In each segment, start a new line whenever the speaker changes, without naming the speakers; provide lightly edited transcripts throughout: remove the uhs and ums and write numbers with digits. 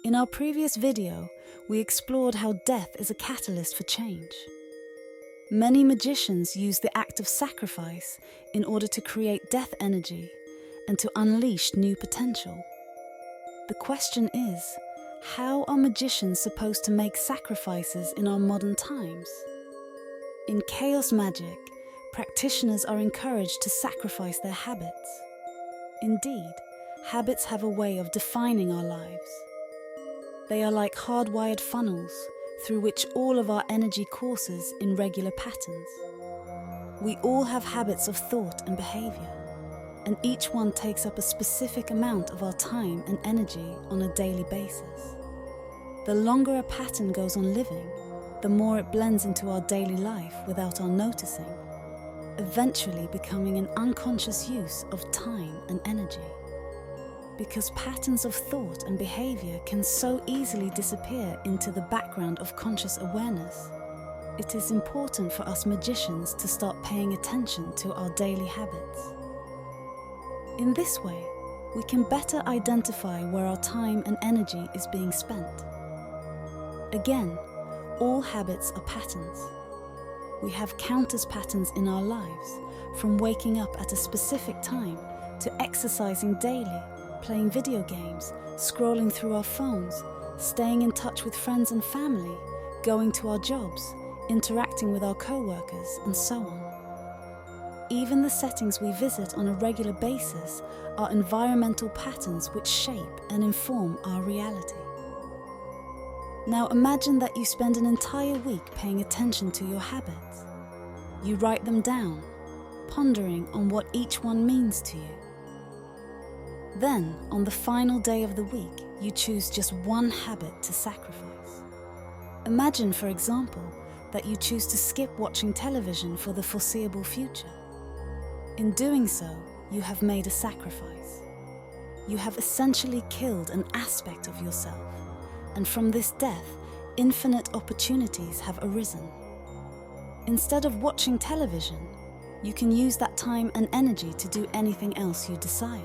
In our previous video, we explored how death is a catalyst for change. Many magicians use the act of sacrifice in order to create death energy and to unleash new potential. The question is, how are magicians supposed to make sacrifices in our modern times? In chaos magic, practitioners are encouraged to sacrifice their habits. Indeed, habits have a way of defining our lives. They are like hardwired funnels through which all of our energy courses in regular patterns. We all have habits of thought and behavior, and each one takes up a specific amount of our time and energy on a daily basis. The longer a pattern goes on living, the more it blends into our daily life without our noticing, eventually becoming an unconscious use of time and energy. Because patterns of thought and behavior can so easily disappear into the background of conscious awareness, it is important for us magicians to start paying attention to our daily habits. In this way, we can better identify where our time and energy is being spent. Again, all habits are patterns. We have countless patterns in our lives, from waking up at a specific time to exercising daily, playing video games, scrolling through our phones, staying in touch with friends and family, going to our jobs, interacting with our co-workers, and so on. Even the settings we visit on a regular basis are environmental patterns which shape and inform our reality. Now imagine that you spend an entire week paying attention to your habits. You write them down, pondering on what each one means to you. Then, on the final day of the week, you choose just one habit to sacrifice. Imagine, for example, that you choose to skip watching television for the foreseeable future. In doing so, you have made a sacrifice. You have essentially killed an aspect of yourself, and from this death, infinite opportunities have arisen. Instead of watching television, you can use that time and energy to do anything else you desire.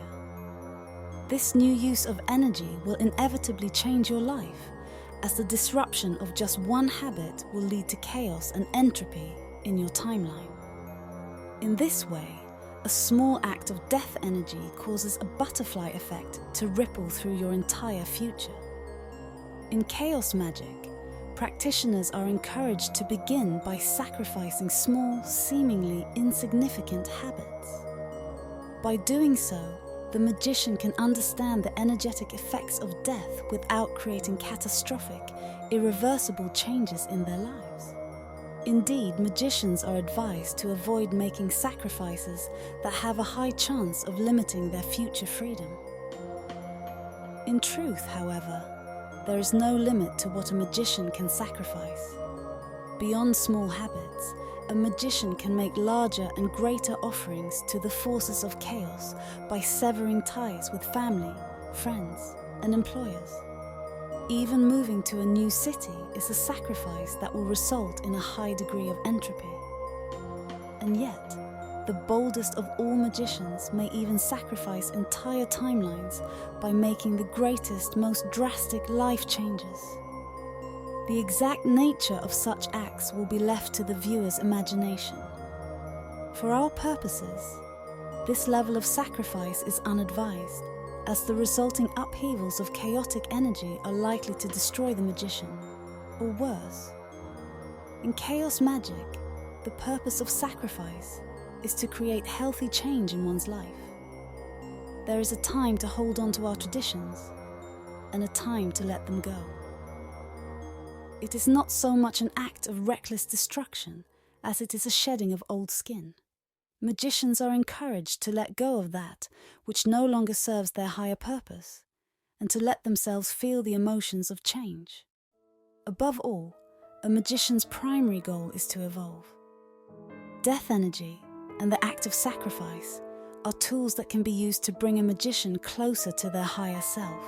This new use of energy will inevitably change your life, as the disruption of just one habit will lead to chaos and entropy in your timeline. In this way, a small act of death energy causes a butterfly effect to ripple through your entire future. In chaos magic, practitioners are encouraged to begin by sacrificing small, seemingly insignificant habits. By doing so, the magician can understand the energetic effects of death without creating catastrophic, irreversible changes in their lives. Indeed, magicians are advised to avoid making sacrifices that have a high chance of limiting their future freedom. In truth, however, there is no limit to what a magician can sacrifice. Beyond small habits, a magician can make larger and greater offerings to the forces of chaos by severing ties with family, friends, and employers. Even moving to a new city is a sacrifice that will result in a high degree of entropy. And yet, the boldest of all magicians may even sacrifice entire timelines by making the greatest, most drastic life changes. The exact nature of such acts will be left to the viewer's imagination. For our purposes, this level of sacrifice is unadvised, as the resulting upheavals of chaotic energy are likely to destroy the magician, or worse. In chaos magic, the purpose of sacrifice is to create healthy change in one's life. There is a time to hold on to our traditions, and a time to let them go. It is not so much an act of reckless destruction as it is a shedding of old skin. Magicians are encouraged to let go of that which no longer serves their higher purpose, and to let themselves feel the emotions of change. Above all, a magician's primary goal is to evolve. Death energy and the act of sacrifice are tools that can be used to bring a magician closer to their higher self.